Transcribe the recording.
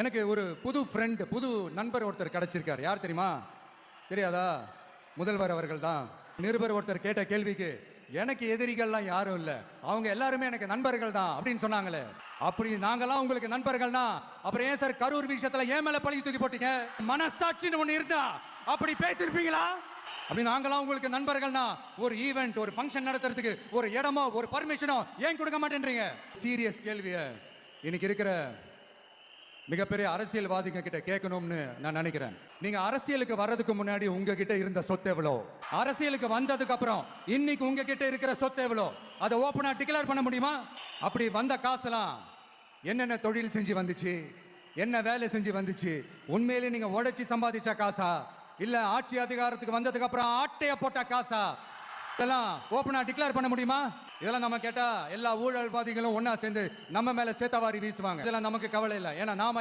எனக்கு ஒரு புது ஃப்ரெண்ட், புது நண்பர் ஒருத்தர் கிடைச்சிருக்கார். யார் தெரியுமா? தெரியாதா? முதல்வர் அவர்கள் தான். நிருபர் ஒருத்தர் கேட்ட கேள்விக்கு, எனக்கு எதிரிகள்லாம் யாரும் இல்லை, அவங்க எல்லாருமே எனக்கு நண்பர்கள் தான் அப்படின்னு சொன்னாங்களே. அப்படி நாங்கெல்லாம் உங்களுக்கு நண்பர்கள்னா அப்புறம் ஏன் சார் கரூர் விஷயத்துல ஏன் மேல பழி தூக்கி போட்டீங்க? மனசாட்சின்னு ஒண்ணு இருந்தா அப்படி பேசிருப்பீங்களா? அப்படி நாங்களாம் உங்களுக்கு நண்பர்கள்னா ஒரு ஈவெண்ட், ஒரு ஃபங்க்ஷன் நடத்துறதுக்கு ஒரு இடமோ ஒரு பர்மிஷனோ ஏன் கொடுக்க மாட்டேன்றீங்க? சீரியஸ் கேள்விய இன்னைக்கு இருக்கிற மிகப்பெரிய அரசியல்வாதிங்க கிட்ட கேட்கணும்னு நான் நினைக்கிறேன். நீங்க அரசியலுக்கு வர்றதுக்கு முன்னாடி உங்ககிட்ட இருந்த சொத்து எவ்வளோ? அரசியலுக்கு வந்ததுக்கு அப்புறம் இன்னைக்கு உங்ககிட்ட இருக்கிற சொத்து எவ்வளோ? அதை ஓப்பனா டிக்ளேர் பண்ண முடியுமா? அப்படி வந்த காசெல்லாம் என்னென்ன தொழில் செஞ்சு வந்துச்சு, என்ன வேலை செஞ்சு வந்துச்சு? உண்மையிலே நீங்க உழைச்சி சம்பாதிச்ச காசா, இல்ல ஆட்சி அதிகாரத்துக்கு வந்ததுக்கு அப்புறம் ஆட்டைய போட்ட காசா? இதெல்லாம் ஓப்பனா டிக்ளேர் பண்ண முடியுமா? இதெல்லாம் நம்ம கேட்டா எல்லா ஊழல்வாதிகளும் ஒன்னா சேர்ந்து நம்ம மேல சேத்தவாரி வீசுவாங்க. இதெல்லாம் நமக்கு கவலை இல்லை. ஏன்னா நாம